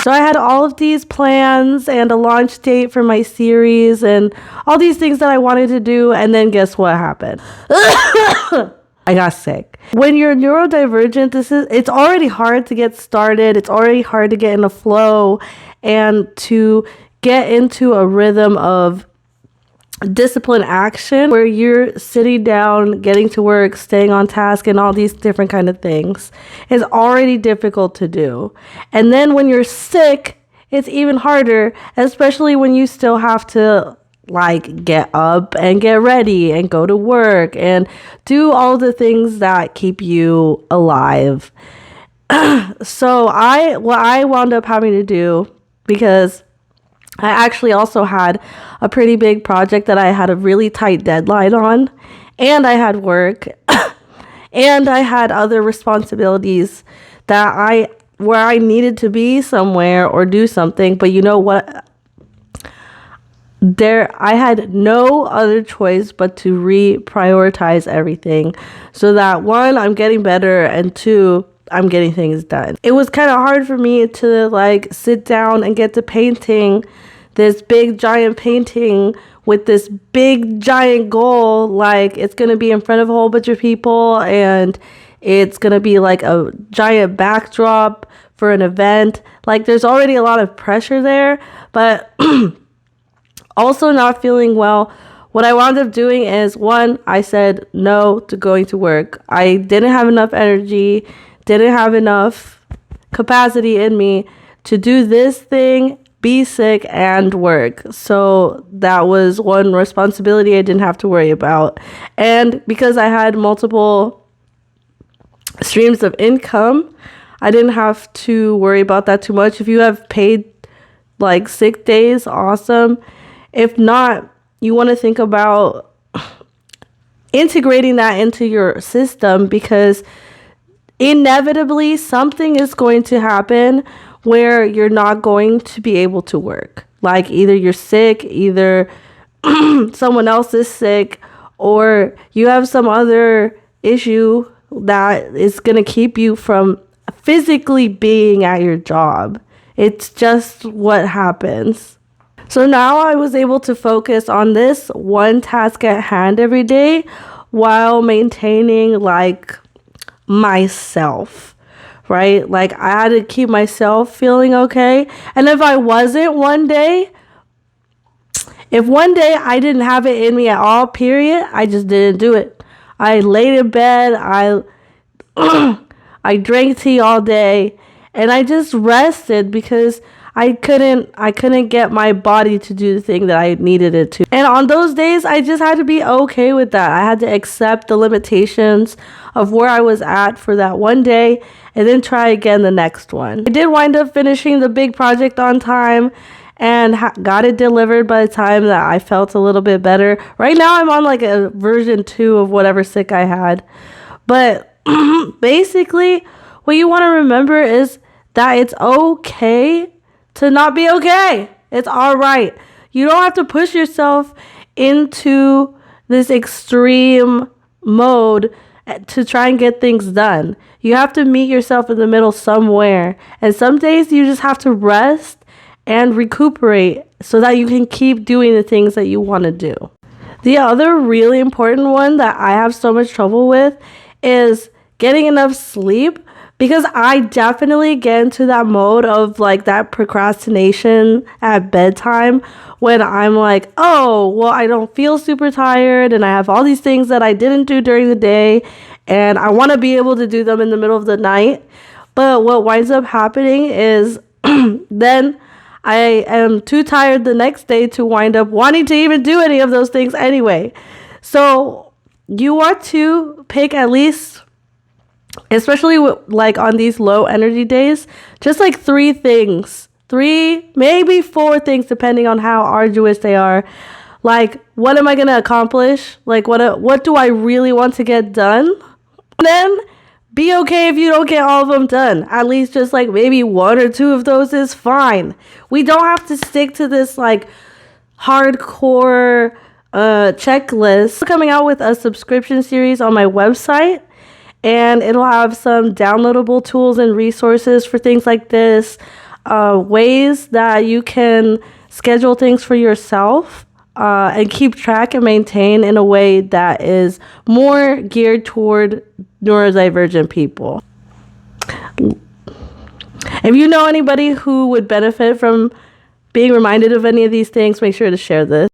So I had all of these plans and a launch date for my series and all these things that I wanted to do. And then guess what happened? I got sick. When you're neurodivergent, it's already hard to get started. It's already hard to get in a flow and to get into a rhythm of disciplined action where you're sitting down, getting to work, staying on task, and all these different kind of things. It's already difficult to do. And then when you're sick, it's even harder, especially when you still have to like get up and get ready and go to work and do all the things that keep you alive. So what I wound up having to do, because I actually also had a pretty big project that I had a really tight deadline on, and I had work and I had other responsibilities where I needed to be somewhere or do something. But you know what? I had no other choice but to reprioritize everything so that one, I'm getting better, and two, I'm getting things done. It was kind of hard for me to like sit down and get to painting this big giant painting with this big giant goal. Like it's going to be in front of a whole bunch of people and it's going to be like a giant backdrop for an event. Like there's already a lot of pressure there, but also not feeling well. What I wound up doing is, one, I said no to going to work. I didn't have enough energy, didn't have enough capacity in me to do this thing, be sick, and work. So that was one responsibility I didn't have to worry about. And because I had multiple streams of income, I didn't have to worry about that too much. If you have paid like sick days, awesome. If not, you want to think about integrating that into your system, because inevitably something is going to happen where you're not going to be able to work. Like either you're sick, either someone else is sick, or you have some other issue that is going to keep you from physically being at your job. It's just what happens. So now I was able to focus on this one task at hand every day while maintaining like myself, right? Like I had to keep myself feeling okay. And if I wasn't if one day I didn't have it in me at all, period, I just didn't do it. I laid in bed, I drank tea all day, and I just rested because I couldn't get my body to do the thing that I needed it to. And on those days, I just had to be okay with that. I had to accept the limitations of where I was at for that one day and then try again the next one. I did wind up finishing the big project on time and got it delivered by the time that I felt a little bit better. Right now, I'm on like a version 2 of whatever sick I had. But basically, what you want to remember is that it's okay to not be okay. It's all right. You don't have to push yourself into this extreme mode to try and get things done. You have to meet yourself in the middle somewhere. And some days you just have to rest and recuperate so that you can keep doing the things that you want to do. The other really important one that I have so much trouble with is getting enough sleep. Because I definitely get into that mode of like that procrastination at bedtime when I'm like, oh, well, I don't feel super tired and I have all these things that I didn't do during the day and I want to be able to do them in the middle of the night. But what winds up happening is then I am too tired the next day to wind up wanting to even do any of those things anyway. So you want to pick at least, especially like on these low energy days, just like 3 things, 3, maybe 4 things, depending on how arduous they are. Like, what am I going to accomplish? Like, what do I really want to get done? And then be okay if you don't get all of them done. At least just like maybe 1 or 2 of those is fine. We don't have to stick to this like hardcore checklist. I'm coming out with a subscription series on my website, and it'll have some downloadable tools and resources for things like this. ways that you can schedule things for yourself and keep track and maintain in a way that is more geared toward neurodivergent people. If you know anybody who would benefit from being reminded of any of these things, make sure to share this.